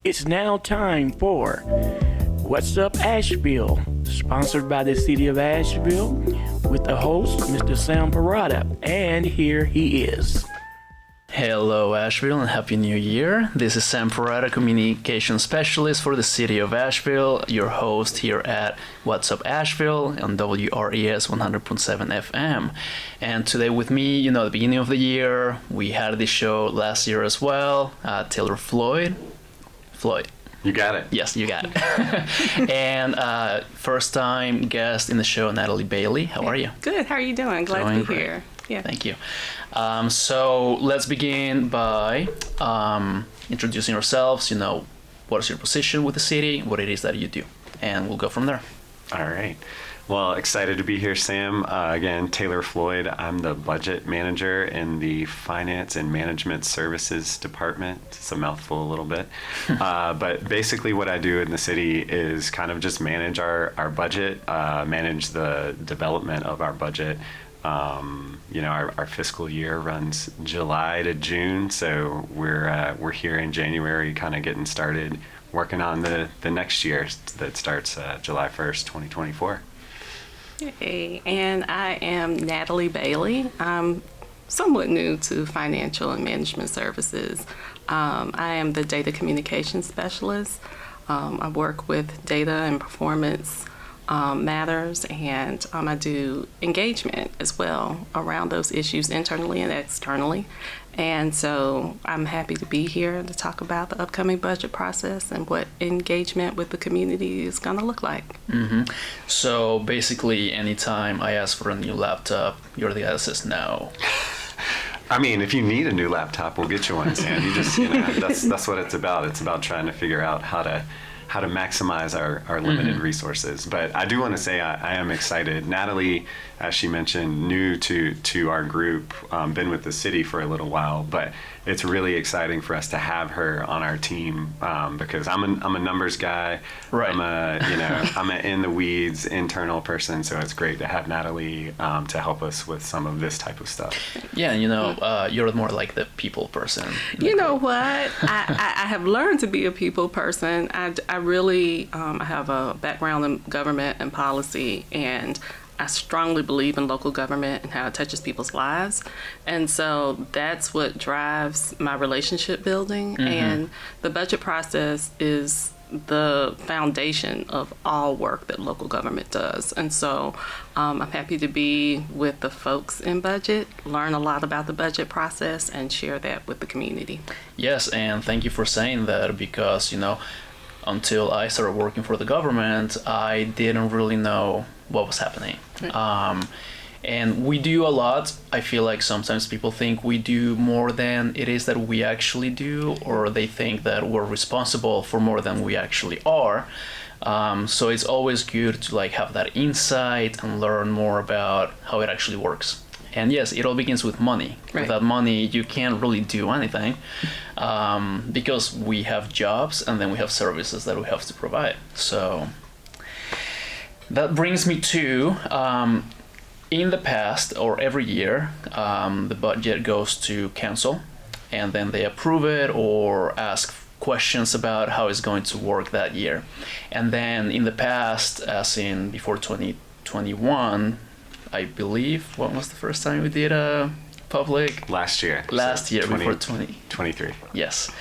It's now time for What's Up Asheville, sponsored by the city of Asheville, with the host, Mr. Sam Parada, and here he is. Hello Asheville and Happy New Year. This is Sam Parada, Communication Specialist for the City of Asheville, your host here at What's Up Asheville on WRES 100.7 FM. And today with me, the beginning of the year, we had this show last year as well, Taylor Floyd. You got it. Yes, you got it. And first time guest in the show, Natalie Bailey. How are you? Good. How are you doing? Glad to be here. Yeah. Thank you. So let's begin by introducing ourselves. What is your position with the city, what it is that you do, and we'll go from there. All right. Well, excited to be here, Sam. Again, Taylor Floyd. I'm the budget manager in the Finance and Management Services Department. It's a mouthful a little bit. But basically what I do in the city is kind of just manage our budget, manage the development of our budget. Our fiscal year runs July to June, so we're here in January kind of getting started working on the next year that starts July 1st, 2024. Hey, and I am Natalie Bailey. I'm somewhat new to financial and management services. I am the data communication specialist. I work with data and performance matters, and I do engagement as well around those issues internally and externally. And so I'm happy to be here to talk about the upcoming budget process and what engagement with the community is going to look like. Mm-hmm. So basically, anytime I ask for a new laptop, you're the guy that says no. I mean, if you need a new laptop, we'll get you one, Sam. You just, that's what it's about. It's about trying to figure out how to maximize our limited resources. But I do want to say I am excited. Natalie, as she mentioned, new to our group, been with the city for a little while, but it's really exciting for us to have her on our team because I'm a numbers guy. Right. I'm an in the weeds internal person, so it's great to have Natalie to help us with some of this type of stuff. Yeah, you're more like the people person. You know what? I have learned to be a people person. I really I have a background in government and policy, and I strongly believe in local government and how it touches people's lives. And so that's what drives my relationship building. Mm-hmm. And the budget process is the foundation of all work that local government does. And so I'm happy to be with the folks in budget, learn a lot about the budget process, and share that with the community. Yes, and thank you for saying that because, until I started working for the government, I didn't really know what was happening. Right. And we do a lot. I feel like sometimes people think we do more than it is that we actually do, or they think that we're responsible for more than we actually are. So it's always good to have that insight and learn more about how it actually works. And yes, it all begins with money. Right. Without money, you can't really do anything because we have jobs and then we have services that we have to provide. So that brings me to, in the past or every year, the budget goes to council and then they approve it or ask questions about how it's going to work that year. And then in the past, as in before 2021, I believe, when was the first time we did a public? Last year. Before 2023. Yes.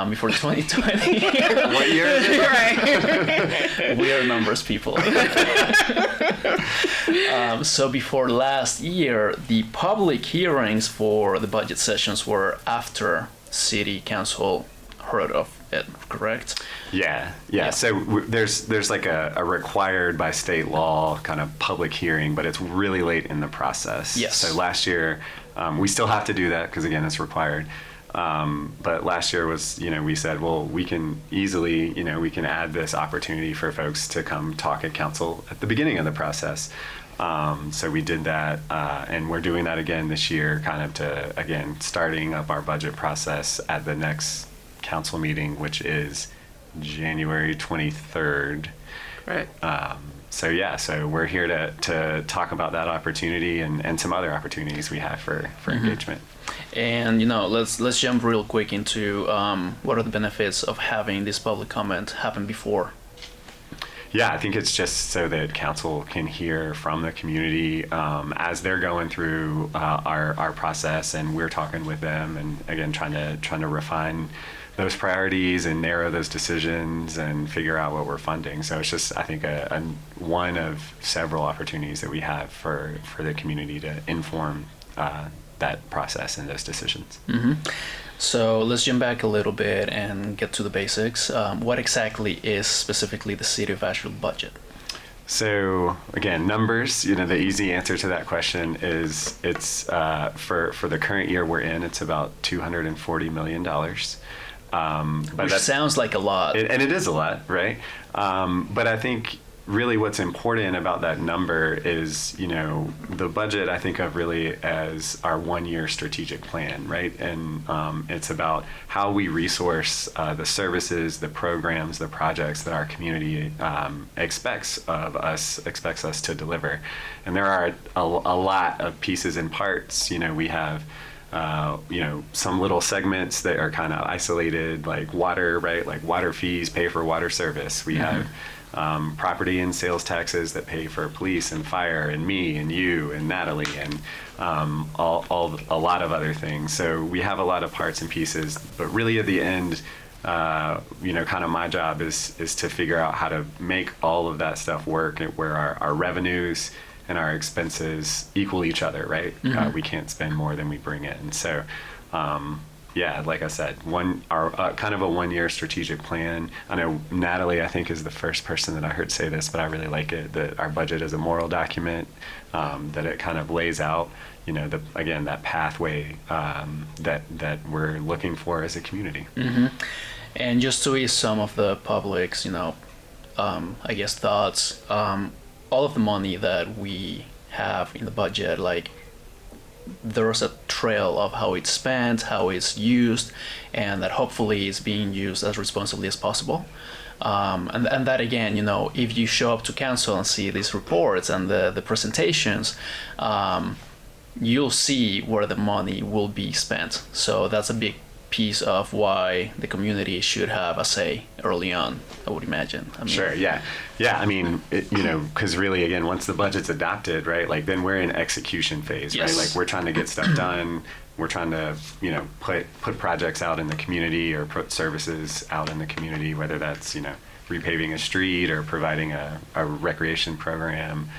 Before 2020. What year is it? Right. We are numbers people. So before last year, the public hearings for the budget sessions were after city council heard of it, correct? Yeah. So there's like a required by state law kind of public hearing, but it's really late in the process. Yes. So last year, we still have to do that because again, it's required. But last year was, we said, well, we can easily, we can add this opportunity for folks to come talk at council at the beginning of the process. So we did that, and we're doing that again this year, kind of to, again, starting up our budget process at the next council meeting, which is January 23rd. Right. So we're here to talk about that opportunity and some other opportunities we have for engagement. And let's jump real quick into what are the benefits of having this public comment happen before. Yeah, I think it's just so that council can hear from the community as they're going through our process, and we're talking with them, and again trying to refine those priorities and narrow those decisions and figure out what we're funding. So it's just, I think, a one of several opportunities that we have for the community to inform that process and those decisions. Mm-hmm. So let's jump back a little bit and get to the basics. What exactly is specifically the City of Asheville budget? So again, numbers, the easy answer to that question is it's for the current year we're in, it's about $240 million. Which sounds like a lot. And it is a lot, right? But I think really what's important about that number is, the budget I think of really as our 1-year strategic plan, right? And it's about how we resource the services, the programs, the projects that our community expects us to deliver. And there are a lot of pieces and parts. We have some little segments that are kind of isolated, like water, right? Like water fees pay for water service. We have property and sales taxes that pay for police and fire and me and you and Natalie and a lot of other things. So we have a lot of parts and pieces, but really at the end, kind of my job is to figure out how to make all of that stuff work, where our revenues and our expenses equal each other, right? Mm-hmm. We can't spend more than we bring in. So, like I said, kind of a 1-year strategic plan. I know Natalie, I think, is the first person that I heard say this, but I really like it, that our budget is a moral document, that it kind of lays out, that pathway that we're looking for as a community. Mm-hmm. And just to ease some of the public's, thoughts, all of the money that we have in the budget, like, there's a trail of how it's spent, how it's used, and that hopefully is being used as responsibly as possible. And that again, if you show up to council and see these reports and the presentations, you'll see where the money will be spent. So that's a big piece of why the community should have a say early on, I would imagine. Sure, yeah. I mean, because really, again, once the budget's adopted, right, like then we're in execution phase, yes. right? Like we're trying to get stuff done. We're trying to, put projects out in the community or put services out in the community, whether that's, repaving a street or providing a recreation program,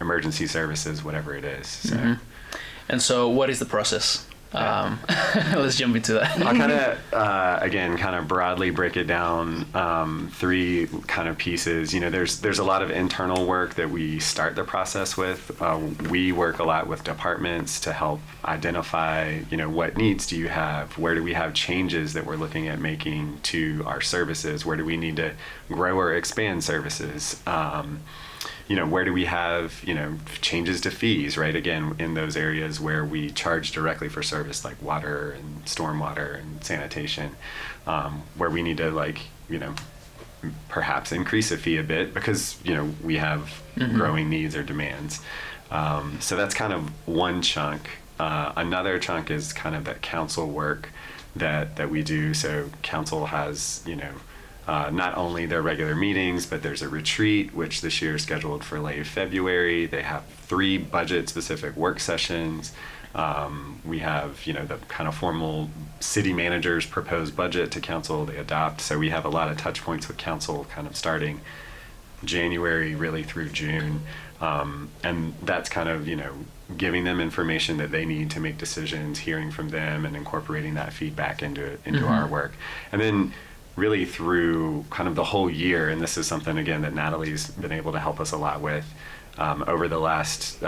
emergency services, whatever it is. So. Mm-hmm. And so what is the process? Let's jump into that. I'll kind of broadly break it down 3 kind of pieces. There's a lot of internal work that we start the process with. We work a lot with departments to help identify, what needs do you have? Where do we have changes that we're looking at making to our services? Where do we need to grow or expand services? Where do we have, changes to fees, right? Again, in those areas where we charge directly for service like water and stormwater and sanitation, where we need to perhaps increase a fee a bit because, we have growing needs or demands. So that's kind of one chunk. Another chunk is kind of that council work that we do. So council has, not only their regular meetings, but there's a retreat, which this year is scheduled for late February. They have 3 budget-specific work sessions. We have, the kind of formal city manager's proposed budget to council they adopt. So we have a lot of touch points with council kind of starting January really through June. And that's kind of, giving them information that they need to make decisions, hearing from them and incorporating that feedback into our work. And then really through kind of the whole year, and this is something, again, that Natalie's been able to help us a lot with over the last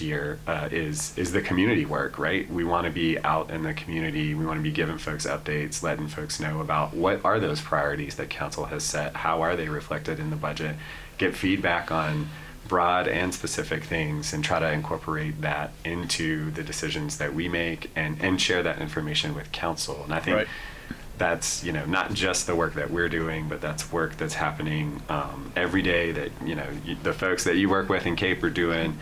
year, is the community work, right? We want to be out in the community. We want to be giving folks updates, letting folks know about what are those priorities that council has set, how are they reflected in the budget, get feedback on broad and specific things, and try to incorporate that into the decisions that we make and share that information with council. And I think that's, not just the work that we're doing, but that's work that's happening every day that, the folks that you work with in Cape are doing.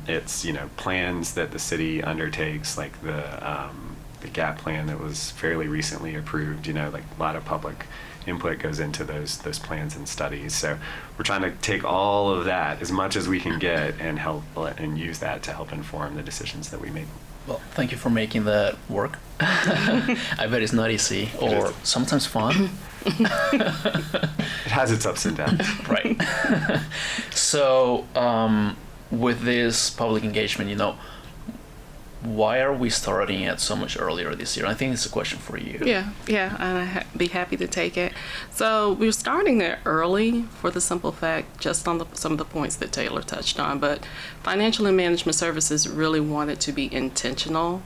It's, plans that the city undertakes, like the GAP plan that was fairly recently approved, like a lot of public input goes into those plans and studies. So we're trying to take all of that, as much as we can get, and help and use that to help inform the decisions that we make. Well, thank you for making that work. I bet it's not easy, or sometimes fun. It has its ups and downs. Right. So, with this public engagement, why are we starting it so much earlier this year? I think it's a question for you. Yeah, and I'd be happy to take it. So we're starting it early for the simple fact, just on some of the points that Taylor touched on, but financial and management services really wanted to be intentional.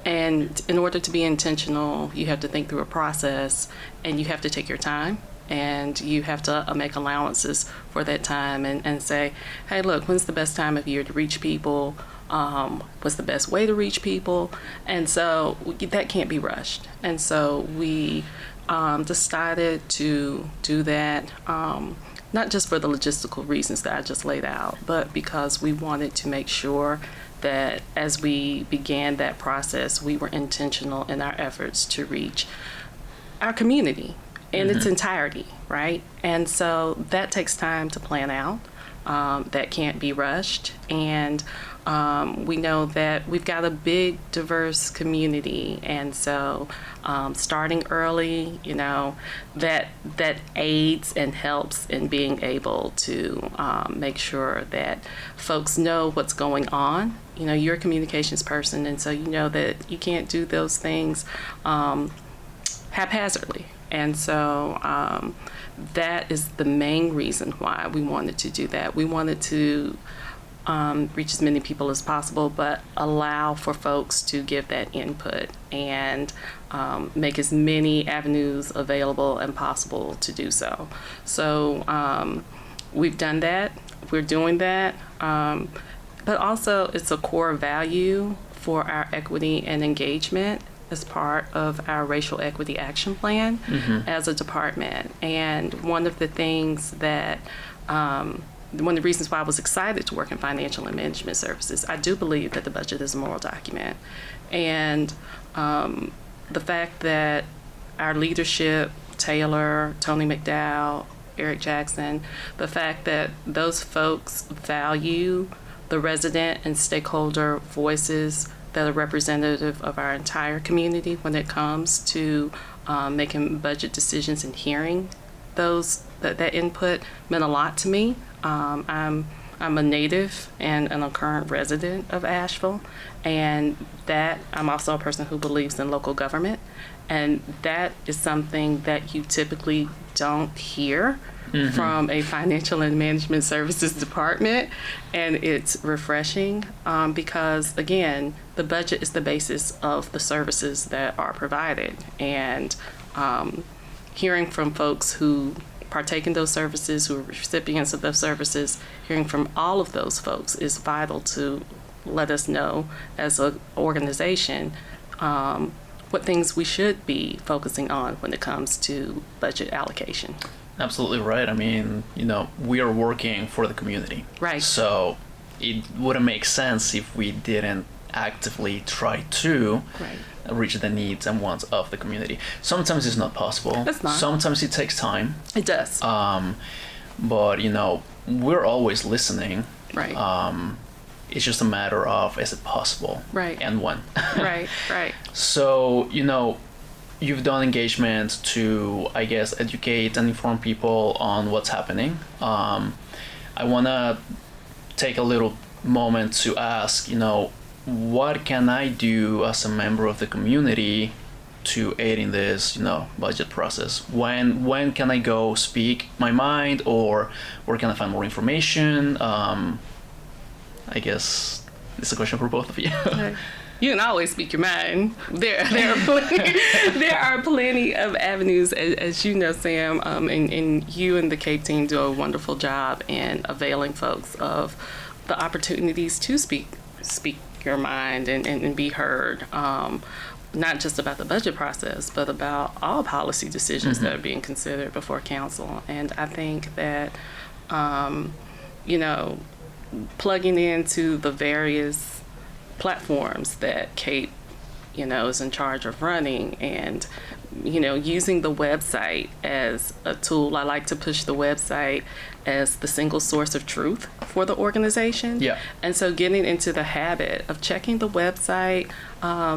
And in order to be intentional, you have to think through a process, and you have to take your time. And you have to make allowances for that time and say, hey, look, when's the best time of year to reach people? What's the best way to reach people? And so that can't be rushed. And so we decided to do that, not just for the logistical reasons that I just laid out, but because we wanted to make sure that as we began that process, we were intentional in our efforts to reach our community in its entirety, right? And so that takes time to plan out. That can't be rushed. And we know that we've got a big, diverse community. And so starting early, that aids and helps in being able to make sure that folks know what's going on. You're a communications person, and so you know that you can't do those things haphazardly. And so that is the main reason why we wanted to do that. We wanted to reach as many people as possible, but allow for folks to give that input and make as many avenues available and possible to do so. So we've done that. We're doing that. But also it's a core value for our equity and engagement as part of our racial equity action plan as a department. And one of the things that, one of the reasons why I was excited to work in financial and management services, I do believe that the budget is a moral document. And the fact that our leadership, Taylor, Tony McDowell, Eric Jackson, the fact that those folks value the resident and stakeholder voices that are representative of our entire community when it comes to making budget decisions and hearing that input meant a lot to me. I'm a native and a current resident of Asheville, and that I'm also a person who believes in local government, and that is something that you typically don't hear from a financial and management services department, and it's refreshing because, again, the budget is the basis of the services that are provided, and hearing from folks who partake in those services, who are recipients of those services, hearing from all of those folks is vital to let us know as an organization what things we should be focusing on when it comes to budget allocation. Absolutely right. I mean, we are working for the community. Right. So it wouldn't make sense if we didn't actively try to reach the needs and wants of the community. Sometimes it's not possible. It's not. Sometimes it takes time. It does. But, we're always listening. Right. It's just a matter of, is it possible? Right. And when. Right. So, you've done engagement to, I guess, educate and inform people on what's happening. I want to take a little moment to ask, what can I do as a member of the community to aid in this, budget process? When can I go speak my mind, or where can I find more information? I guess it's a question for both of you. You can always speak your mind. There are plenty of avenues, as you know, Sam, and you and the Cape team do a wonderful job in availing folks of the opportunities to speak your mind and be heard. not just about the budget process, but about all policy decisions that are being considered before council. And I think that, you know, plugging into the various platforms that Kate, you know, is in charge of running, and, you know, using the website as a tool. I like to push the website as the single source of truth for the organization. Yeah. And so getting into the habit of checking the website,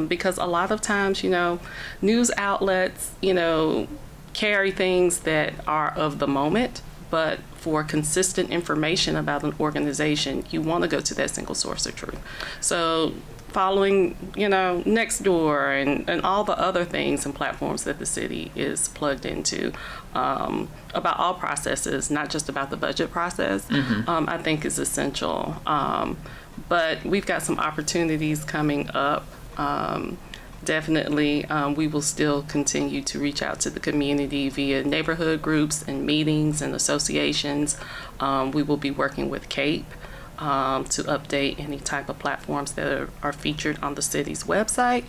because a lot of times, you know, news outlets, you know, carry things that are of the moment, but for consistent information about an organization, you want to go to that single source of truth. So following, you know, Nextdoor and all the other things and platforms that the city is plugged into, about all processes, not just about the budget process, I think is essential. But we've got some opportunities coming up. Definitely, we will still continue to reach out to the community via neighborhood groups and meetings and associations. We will be working with CAPE to update any type of platforms that are featured on the city's website.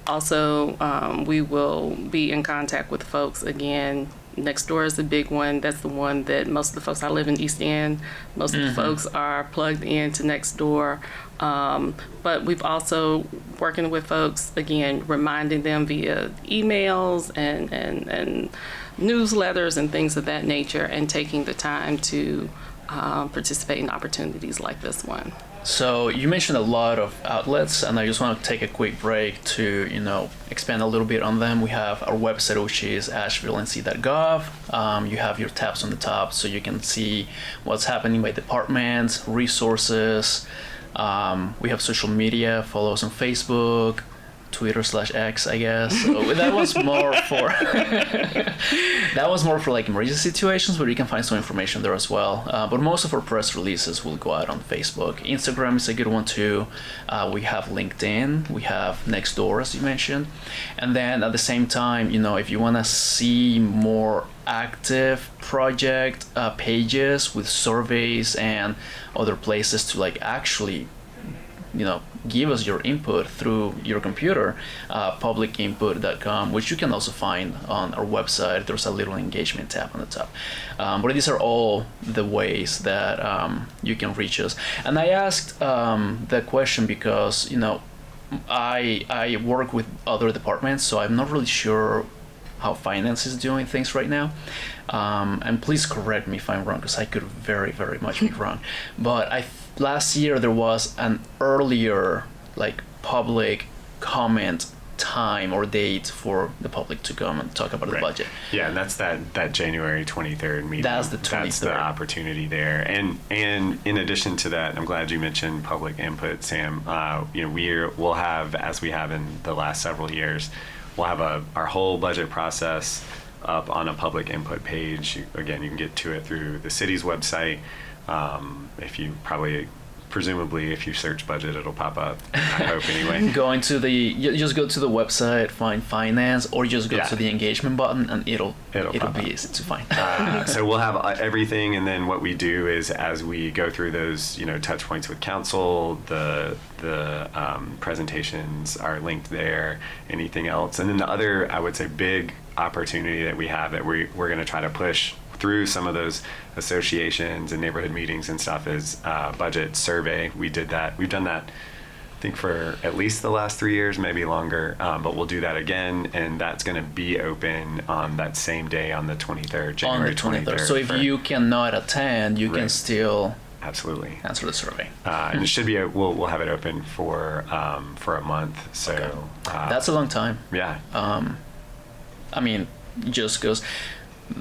Also, we will be in contact with folks again. Nextdoor is a big one. That's the one that most of the folks, I live in East End, most of the folks are plugged into Nextdoor. But we've also working with folks, again, reminding them via emails and newsletters and things of that nature, and taking the time to participate in opportunities like this one. So you mentioned a lot of outlets, and I just want to take a quick break to, you know, expand a little bit on them. We have our website, which is asheville.nc.gov. You have your tabs on the top, so you can see what's happening by departments, resources. We have social media. Follow us on Facebook, Twitter/X, I guess. So that was more for like emergency situations, but you can find some information there as well. But most of our press releases will go out on Facebook. Instagram is a good one too. We have LinkedIn. We have Nextdoor, as you mentioned. And then at the same time, you know, if you want to see more active project pages with surveys and other places to like actually, you know, give us your input through your computer, publicinput.com, which you can also find on our website. There's a little engagement tab on the top. But these are all the ways that you can reach us. And I asked that question because, you know, I work with other departments, so I'm not really sure how finance is doing things right now. And please correct me if I'm wrong, because I could very, very much be wrong. But last year there was an earlier like public comment time or date for the public to come and talk about the budget. Yeah, and that's that January 23rd meeting. That's the 23rd. That's the opportunity there. And in addition to that, I'm glad you mentioned public input, Sam. You know, we'll have, as we have in the last several years, we'll have our whole budget process up on a public input page. Again, you can get to it through the city's website. Presumably, if you search budget, it'll pop up. I hope anyway. You just go to the website, find finance, or just go to the engagement button, and it'll be easy to find. So we'll have everything, and then what we do is, as we go through those, you know, touch points with council, the presentations are linked there. Anything else, and then the other, I would say, big opportunity that we have that we're going to try to push through some of those associations and neighborhood meetings and stuff is budget survey. We've done that, I think, for at least the last 3 years, maybe longer, but we'll do that again, and that's going to be open on that same day on the 23rd, January 23rd. So if you cannot attend, you can still absolutely answer the survey. And it should be we'll have it open for a month. So okay. That's a long time. Yeah. I mean, just because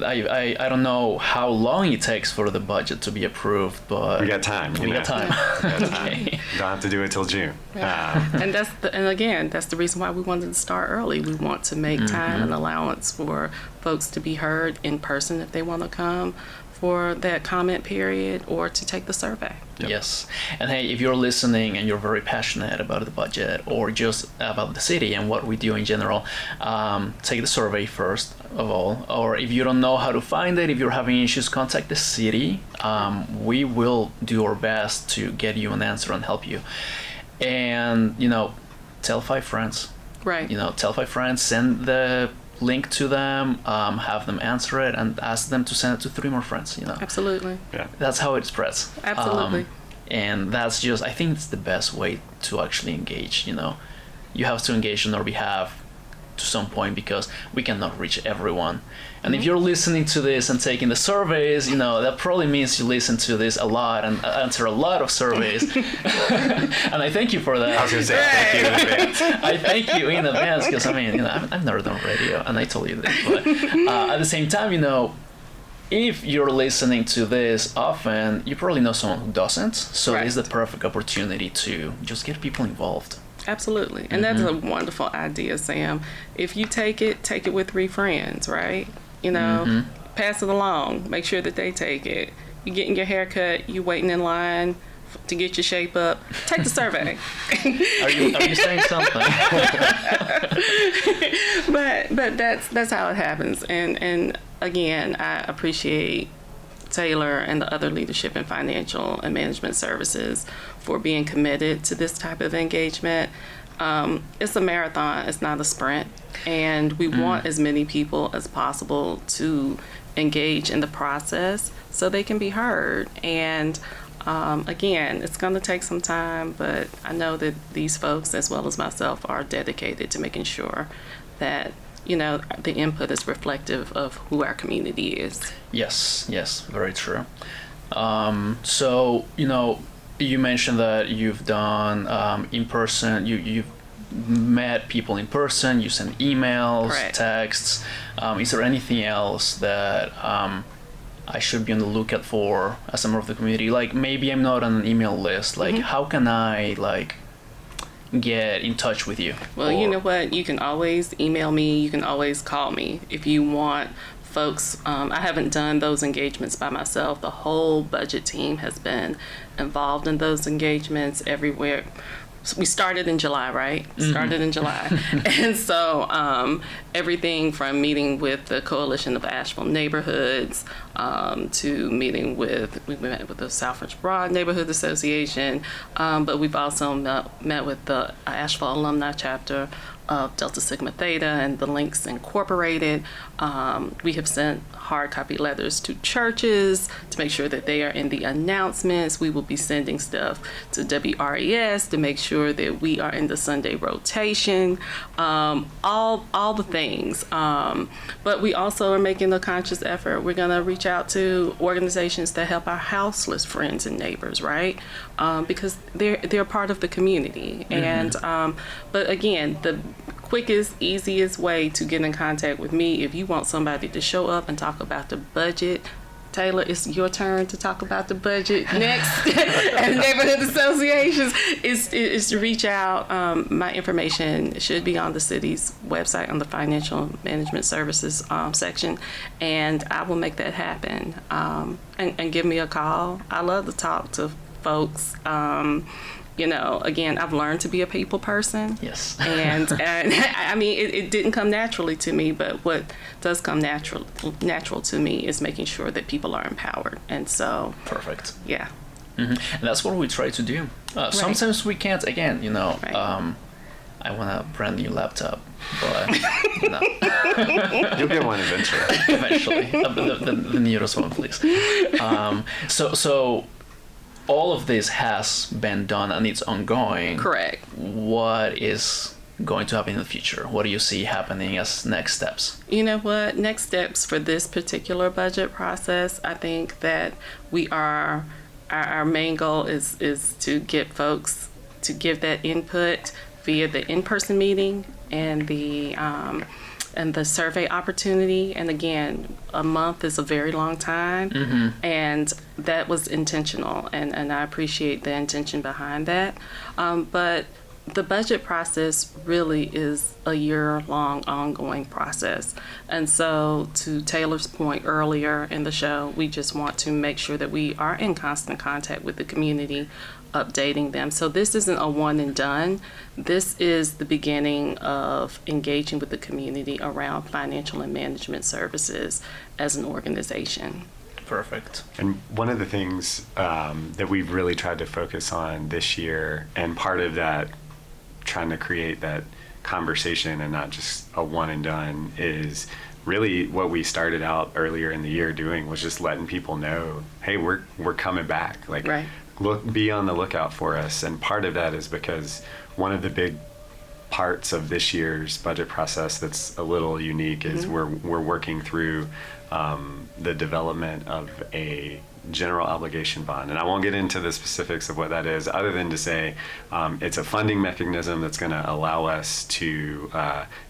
I don't know how long it takes for the budget to be approved, but we got time. We got time. Okay. Don't have to do it till June. Yeah. And that's the reason why we wanted to start early. We want to make time and allowance for folks to be heard in person if they want to come for that comment period or to take the survey. Yep. Yes. And hey, if you're listening and you're very passionate about the budget or just about the city and what we do in general, take the survey first of all. Or if you don't know how to find it, if you're having issues, contact the city. We will do our best to get you an answer and help you. And, you know, tell 5 friends. Right. Tell 5 friends, send the link to them, have them answer it, and ask them to send it to 3 more friends. Absolutely. Yeah. That's how it spreads. Absolutely. And that's just, I think it's the best way to actually engage. You have to engage on our behalf to some point, because we cannot reach everyone. And if you're listening to this and taking the surveys, that probably means you listen to this a lot and answer a lot of surveys. And I thank you for that. I was going to say thank you in advance. I thank you in advance, because I've never done radio, and I told you this. But at the same time, if you're listening to this often, you probably know someone who doesn't. So Right. it is the perfect opportunity to just get people involved. Absolutely. And that's a wonderful idea, Sam. If you take it with 3 friends, right? Pass it along. Make sure that they take it. You getting your hair cut, you waiting in line to get your shape up. Take the survey. Are you saying something? but that's how it happens. And again, I appreciate Taylor and the other leadership in financial and management services for being committed to this type of engagement. It's a marathon, it's not a sprint, and we want as many people as possible to engage in the process so they can be heard. And again, it's going to take some time, but I know that these folks, as well as myself, are dedicated to making sure that the input is reflective of who our community is. Yes, very true. So, you mentioned that you've done in person, you've met people in person, you send emails, Correct. texts. Is there anything else that I should be on the lookout for as a member of the community? Like, maybe I'm not on an email list. Like, how can I, get in touch with you? Well, you know what? You can always email me. You can always call me if you want folks. I haven't done those engagements by myself. The whole budget team has been involved in those engagements everywhere. We started in July, right? Started in July. And so everything from meeting with the Coalition of Asheville Neighborhoods to we met with the Southridge Broad Neighborhood Association, but we've also met with the Asheville Alumni Chapter of Delta Sigma Theta and the Links Incorporated. We have sent hard copy letters to churches to make sure that they are in the announcements. We will be sending stuff to WRES to make sure that we are in the Sunday rotation, all the things. But we also are making a conscious effort. We're gonna reach out to organizations that help our houseless friends and neighbors, right? Because they're part of the community. And but again, the quickest, easiest way to get in contact with me, if you want somebody to show up and talk about the budget, Taylor, it's your turn to talk about the budget next at neighborhood associations, is to reach out. My information should be on the city's website on the financial management services section, and I will make that happen. And give me a call. I love to talk to folks. Again, I've learned to be a people person. Yes. and I mean, it didn't come naturally to me, but what does come natural to me is making sure that people are empowered. And so. Perfect. Yeah. And that's what we try to do. Sometimes we can't, again, Right. I want a brand new laptop, but You'll get one eventually. eventually. The newest one, please. So all of this has been done and it's ongoing. Correct. What is going to happen in the future? What do you see happening as next steps? You know what? Next steps for this particular budget process, I think that our main goal is to get folks to give that input via the in-person meeting and the survey opportunity. And again, a month is a very long time, and that was intentional, and I appreciate the intention behind that. But the budget process really is a year-long ongoing process. And so to Taylor's point earlier in the show, we just want to make sure that we are in constant contact with the community, updating them. So this isn't a one and done. This is the beginning of engaging with the community around financial and management services as an organization. Perfect. And one of the things that we've really tried to focus on this year, and part of that trying to create that conversation and not just a one and done is really what we started out earlier in the year doing, was just letting people know, hey, we're coming back. Like, Right. be on the lookout for us. And part of that is because one of the big parts of this year's budget process that's a little unique is we're working through the development of a general obligation bond. And I won't get into the specifics of what that is, other than to say it's a funding mechanism that's going to allow us to,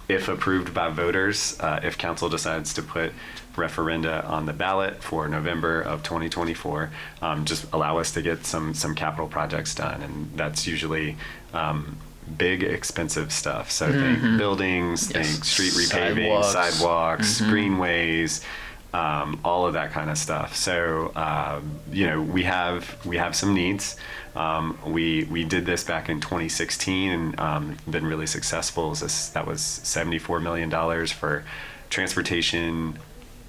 if approved by voters, if council decides to put referenda on the ballot for November of 2024, just allow us to get some capital projects done. And that's usually big, expensive stuff. So think buildings, think street repaving, sidewalks, greenways, all of that kind of stuff. So, we have some needs. We did this back in 2016 and been really successful. That was $74 million for transportation,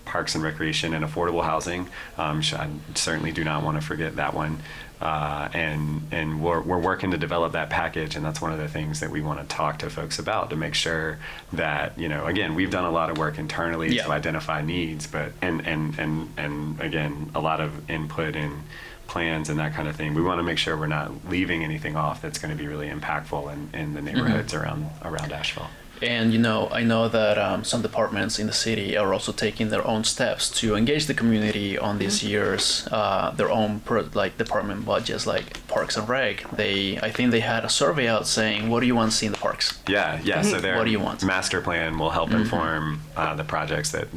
parks and recreation, and affordable housing. I certainly do not want to forget that one. And we're working to develop that package, and that's one of the things that we want to talk to folks about, to make sure that, again, we've done a lot of work internally to identify needs, but and again, a lot of input in plans and that kind of thing. We want to make sure we're not leaving anything off that's going to be really impactful in the neighborhoods around Asheville. And I know that some departments in the city are also taking their own steps to engage the community on this year's their own department budgets, like Parks and Rec. I think they had a survey out saying, "What do you want to see in the parks?" Yeah. So their what do you want? master plan will help inform the projects that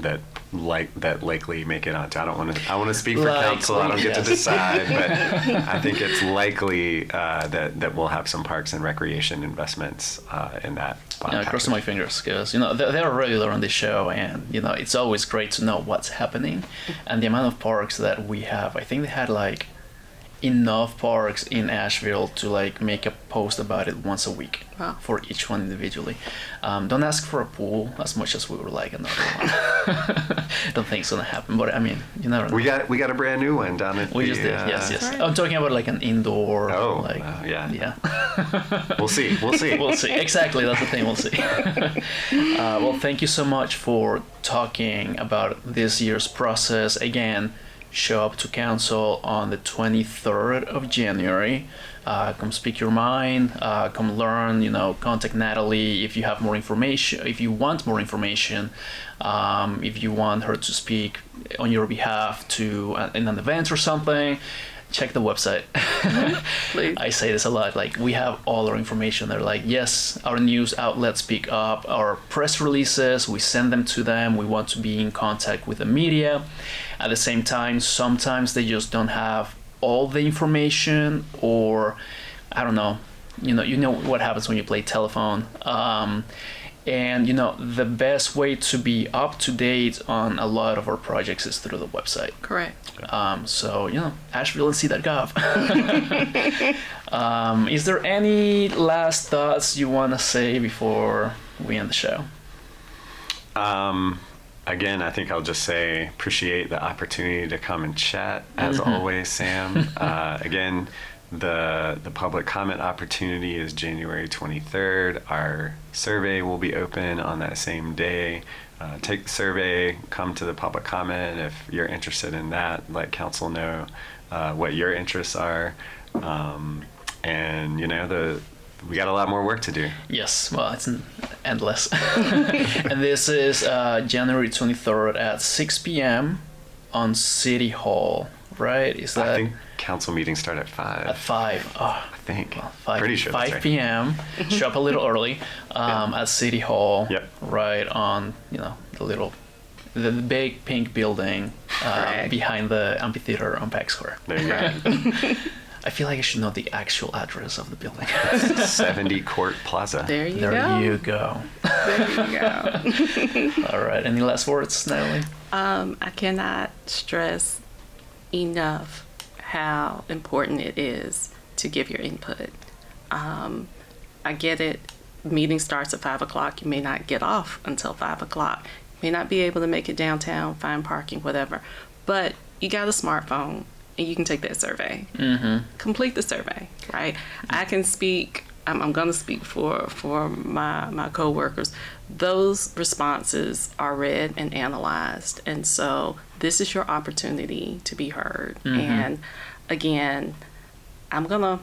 likely make it onto. I want to speak for council. I don't get to decide, but I think it's likely that we'll have some parks and recreation investments in that. Crossing my fingers, because they're regular on this show, and it's always great to know what's happening. And the amount of parks that we have, I think they had enough parks in Asheville to make a post about it once a week. Wow. For each one individually. Don't ask for a pool as much as we would like another one. Don't think it's gonna happen, but I mean, you never know. We got a brand new one down at we just did. Yes. Right. I'm talking about an indoor. Yeah. We'll see. We'll see. Exactly, that's the thing. We'll see. Well, thank you so much for talking about this year's process. Again, show up to council on the 23rd of January. Come speak your mind, come learn, contact Natalie if you have more information, if you want more information, if you want her to speak on your behalf in an event or something, check the website. Please. I say this a lot, we have all our information there. Yes, our news outlets pick up our press releases, we send them to them, we want to be in contact with the media. At the same time, sometimes they just don't have all the information, or I don't know, you know what happens when you play telephone, and the best way to be up to date on a lot of our projects is through the website. Correct. So Asheville and C.gov. Is there any last thoughts you want to say before we end the show? Again, I think I'll just say appreciate the opportunity to come and chat, as always, Sam. Again, the public comment opportunity is January 23rd. Our survey will be open on that same day. Take the survey, come to the public comment. If you're interested in that, let council know what your interests are. And, we got a lot more work to do. Yes, well, it's endless. And this is January 23rd at 6 p.m. on City Hall, right? Is that? I think council meetings start at 5. At 5. Oh, I think. Well, 5, Pretty sure 5 that's right. p.m. Show up a little early at City Hall. Yep. Right on, the big pink building behind the amphitheater on Pack Square. There you go. I feel like I should know the actual address of the building. 70 Court Plaza. There you go. There you go. All right. Any last words, Natalie? I cannot stress enough how important it is to give your input. I get it. Meeting starts at 5 o'clock. You may not get off until 5 o'clock. You may not be able to make it downtown, find parking, whatever. But you got a smartphone, and you can take that survey. Complete the survey, right? I can speak I'm going to speak for my coworkers. Those responses are read and analyzed, and so this is your opportunity to be heard. And again, I'm gonna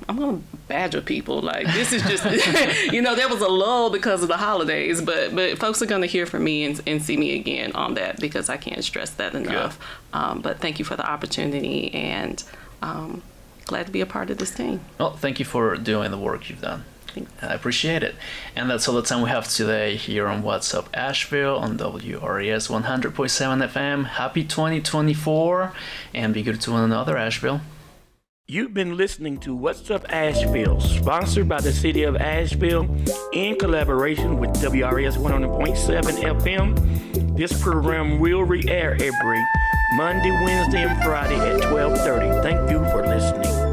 badger people. Like, this is just, there was a lull because of the holidays, but folks are gonna hear from me and see me again on that, because I can't stress that enough. But thank you for the opportunity, and glad to be a part of this team. Well, thank you for doing the work you've done. I appreciate it. And that's all the time we have today here on What's Up Asheville on WRES 100.7 FM. Happy 2024, and be good to one another, Asheville. You've been listening to What's Up Asheville, sponsored by the City of Asheville in collaboration with WRES 100.7 FM. This program will re-air every Monday, Wednesday, and Friday at 12:30. Thank you for listening.